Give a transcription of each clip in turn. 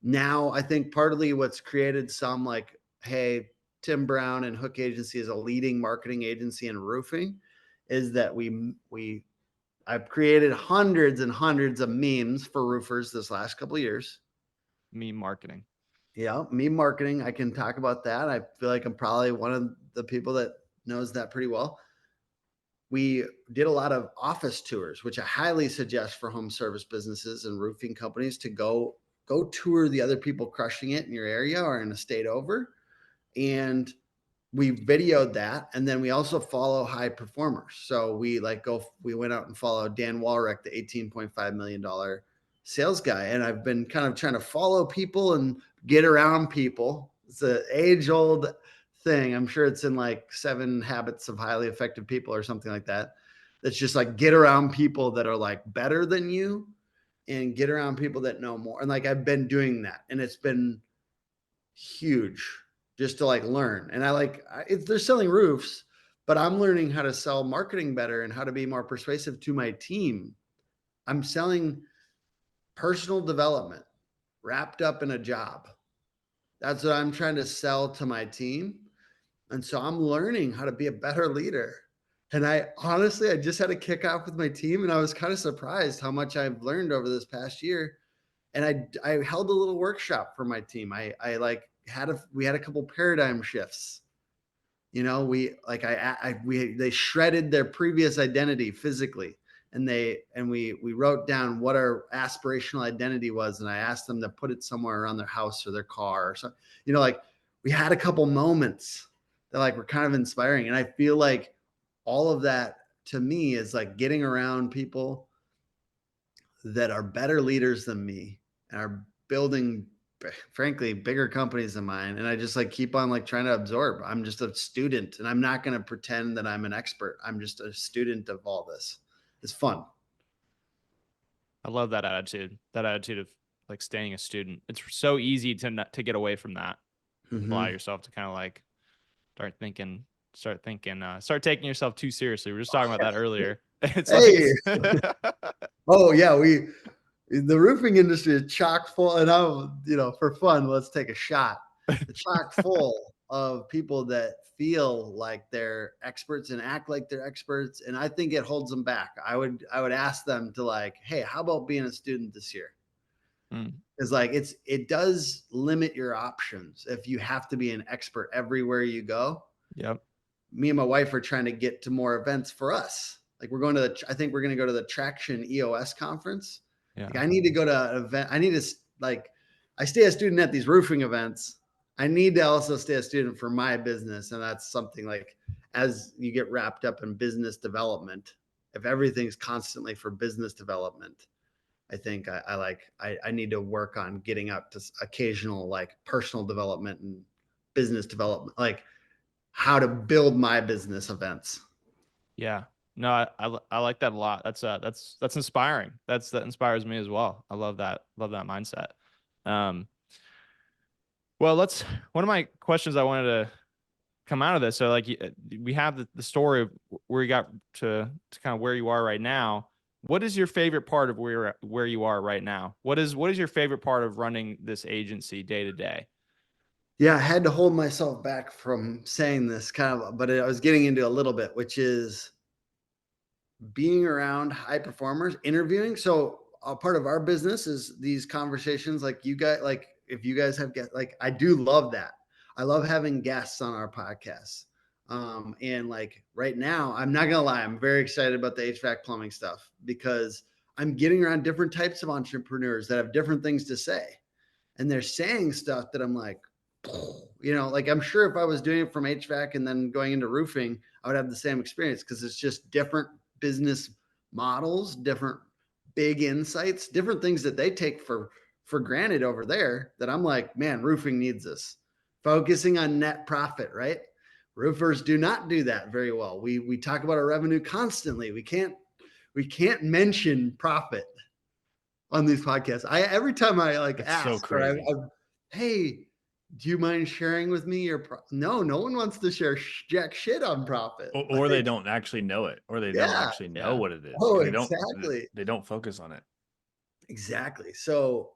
now I think partly what's created some like, hey, Tim Brown and Hook Agency is a leading marketing agency in roofing, is that I've created hundreds and hundreds of memes for roofers this last couple of years. Meme marketing. Yeah, meme marketing. I can talk about that. I feel like I'm probably one of the people that knows that pretty well. We did a lot of office tours, which I highly suggest for home service businesses and roofing companies to go tour the other people crushing it in your area or in a state over. And we videoed that, and then we also follow high performers. So we went out and followed Dan Walrick, the $18.5 million sales guy. And I've been kind of trying to follow people and get around people. It's an age old thing. I'm sure it's in like 7 Habits of Highly Effective People or something like that. That's just like get around people that are like better than you and get around people that know more. And like I've been doing that, and it's been huge just to like learn. And they're selling roofs, but I'm learning how to sell marketing better and how to be more persuasive to my team. I'm selling personal development wrapped up in a job. That's what I'm trying to sell to my team. And so I'm learning how to be a better leader. And I just had a kickoff with my team, and I was kind of surprised how much I've learned over this past year. And I held a little workshop for my team. We had a couple paradigm shifts. You know, they shredded their previous identity physically, and we wrote down what our aspirational identity was, and I asked them to put it somewhere around their house or their car or something. You know, like we had a couple moments that like were kind of inspiring, and I feel like all of that to me is like getting around people that are better leaders than me and are building, frankly, bigger companies than mine. And I just like keep on like trying to absorb. I'm just a student, and I'm not going to pretend that I'm an expert. I'm just a student of all this. It's fun. I love that attitude. That attitude of like staying a student. It's so easy to get away from that. Allow yourself to kind of like start taking yourself too seriously. We were just talking about that earlier. It's Hey, like, oh yeah, the roofing industry is chock full, and for fun, let's take a shot. The chock full of people that feel like they're experts and act like they're experts, and I think it holds them back. I would ask them to like, hey, how about being a student this year? It's like it does limit your options if you have to be an expert everywhere you go. Yep. Me and my wife are trying to get to more events for us. Like I think we're going to go to the Traction EOS conference. Yeah. Like I need to go to an event. I stay a student at these roofing events. I need to also stay a student for my business. And that's something like, as you get wrapped up in business development, if everything's constantly for business development, I think I need to work on getting up to occasional like personal development and business development, like how to build my business events. Yeah. No, I like that a lot. That's inspiring. That inspires me as well. I love that. Love that mindset. Well, one of my questions I wanted to come out of this. So like we have the story of where you got to kind of where you are right now. What is your favorite part of where you are right now? What is your favorite part of running this agency day to day? Yeah, I had to hold myself back from saying this but I was getting into a little bit, which is being around high performers, interviewing. So a part of our business is these conversations like you guys, like if you guys have guests, like I do love that. I love having guests on our podcast. And like right now, I'm not gonna lie, I'm very excited about the HVAC plumbing stuff because I'm getting around different types of entrepreneurs that have different things to say. And they're saying stuff that I'm like, like I'm sure if I was doing it from HVAC and then going into roofing, I would have the same experience because it's just different business models, different big insights, different things that they take for granted over there that I'm like, man, roofing needs this. Focusing on net profit, right? Roofers do not do that very well. We talk about our revenue constantly. We can't mention profit on these podcasts. Every time I like That's ask, so crazy. hey, do you mind sharing with me your no one wants to share jack shit on profit, or they don't actually know it, or they don't actually know what it is. Oh, They exactly. don't focus on it. Exactly. So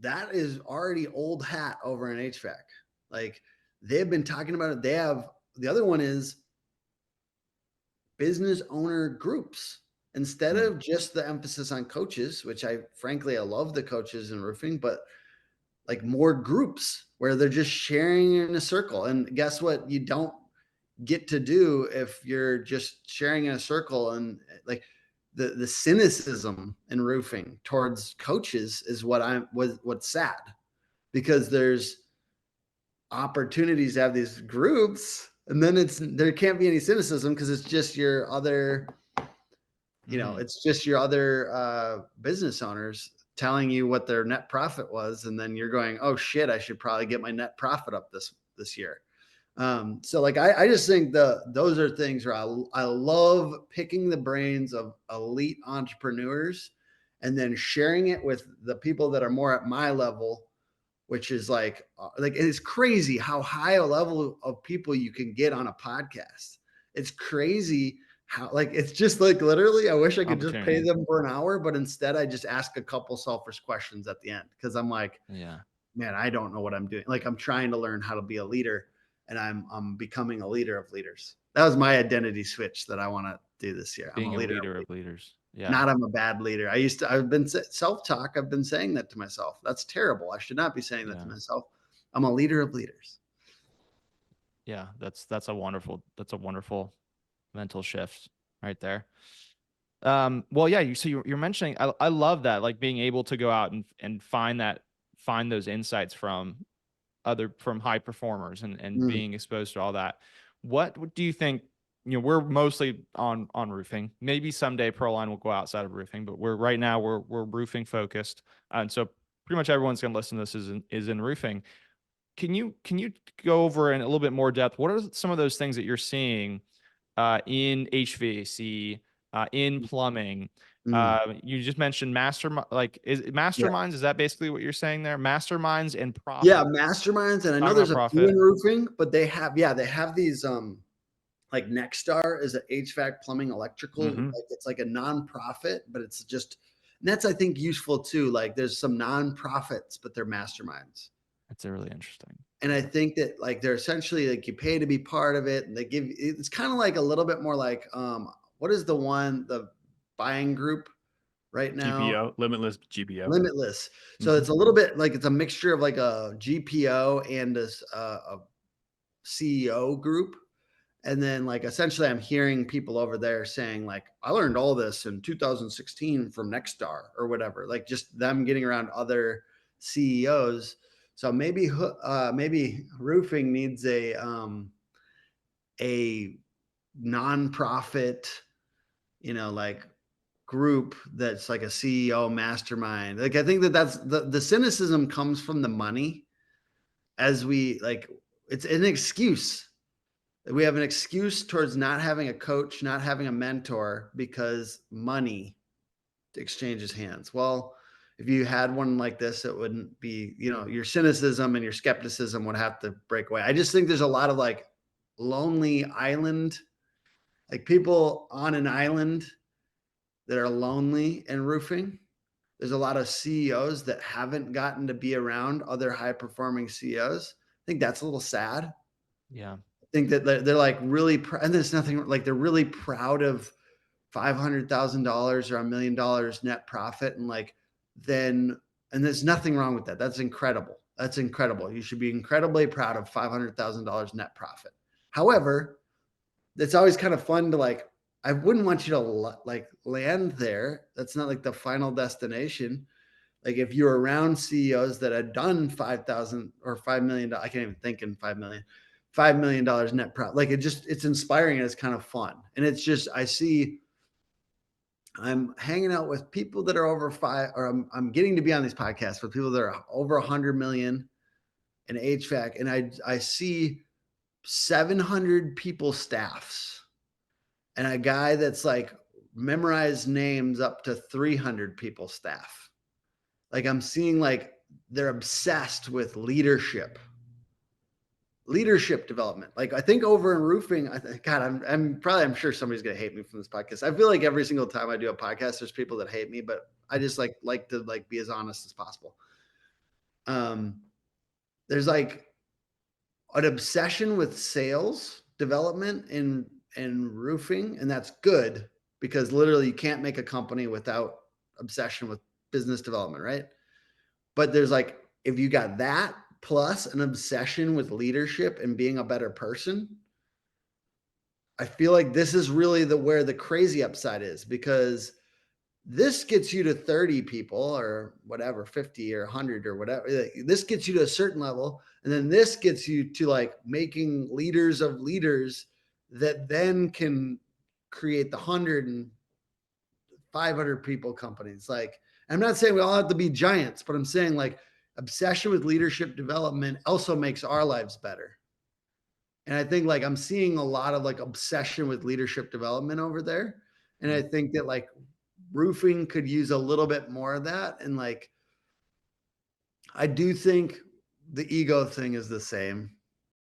that is already old hat over in HVAC. Like they've been talking about it. They have the other one is business owner groups instead of just the emphasis on coaches, which I frankly I love the coaches in roofing, but like more groups where they're just sharing in a circle. And guess what? You don't get to do if you're just sharing in a circle. And like the cynicism in roofing towards coaches is what's sad, because there's opportunities to have these groups, and then there can't be any cynicism because it's just your other, it's just your other business owners telling you what their net profit was, and then you're going, oh shit, I should probably get my net profit up this year. So like I just think those are things where I love picking the brains of elite entrepreneurs and then sharing it with the people that are more at my level, which is like it's crazy how high a level of people you can get on a podcast. It's crazy how it's just like literally I wish I could just pay them for an hour, but instead I just ask a couple selfish questions at the end because I'm like, man, I don't know what I'm doing. Like I'm trying to learn how to be a leader, and I'm becoming a leader of leaders. That was my identity switch that I want to do this year. Being a leader of leaders. Yeah. Not I'm a bad leader. I've been self-talk. I've been saying that to myself. That's terrible. I should not be saying that to myself. I'm a leader of leaders. Yeah. That's a wonderful mental shift right there. Well, yeah, you're mentioning, I love that, like being able to go out and find those insights from high performers and being exposed to all that. What do you think? We're mostly on roofing. Maybe someday Proline will go outside of roofing, but right now we're roofing focused. And so pretty much everyone's going to listen to this is in roofing. Can you go over in a little bit more depth? What are some of those things that you're seeing in HVAC, in plumbing? You just mentioned masterminds. Is that basically what you're saying there? Masterminds and profit. Yeah, masterminds. And I know there's a few in roofing, but they have these like Nexstar is an HVAC plumbing electrical. Like it's like a nonprofit, but it's just, and that's, I think, useful too. Like there's some nonprofits, but they're masterminds. That's really interesting. And I think that like they're essentially like you pay to be part of it, and they give it's kind of like a little bit more like what is the buying group right now? GPO, Limitless GPO. Limitless. So it's a little bit like it's a mixture of like a GPO and a CEO group. And then like essentially I'm hearing people over there saying like, I learned all this in 2016 from Nexstar or whatever, like just them getting around other CEOs. So maybe roofing needs a nonprofit, like group that's like a CEO mastermind. Like I think that's the cynicism comes from the money, as we like it's an excuse. We have an excuse towards not having a coach, not having a mentor, because money exchanges hands. Well, if you had one like this, it wouldn't be, your cynicism and your skepticism would have to break away. I just think there's a lot of like lonely island, like people on an island that are lonely in roofing. There's a lot of CEOs that haven't gotten to be around other high performing CEOs. I think that's a little sad. Yeah. Think that they're like really and there's nothing like they're really proud of $500,000 or $1 million net profit, and there's nothing wrong with that. That's incredible. You should be incredibly proud of $500,000 net profit. However, it's always kind of fun to I wouldn't want you to land there. That's not like the final destination. Like if you're around CEOs that had done 5,000 or $5 million, I can't even think in 5 million. $5 million net profit. Like it's inspiring and it's kind of fun. And it's just, I'm hanging out with people that are over I'm getting to be on these podcasts with people that are over 100 million in HVAC. And I see 700 people staffs and a guy that's like memorized names up to 300 people staff. Like I'm seeing like they're obsessed with leadership development. Like I think over in roofing, I'm sure somebody's going to hate me from this podcast. I feel like every single time I do a podcast, there's people that hate me, but I just like to be as honest as possible. There's like an obsession with sales development and roofing, and that's good because literally you can't make a company without obsession with business development, right? But there's like, if you got that plus an obsession with leadership and being a better person, I feel like this is really where the crazy upside is, because this gets you to 30 people or whatever, 50 or 100 or whatever. This gets you to a certain level. And then this gets you to like making leaders of leaders that then can create the 100 and 500 people companies. Like, I'm not saying we all have to be giants, but I'm saying like obsession with leadership development also makes our lives better. And I think like I'm seeing a lot of like obsession with leadership development over there. And I think that like roofing could use a little bit more of that. And like, I do think the ego thing is the same.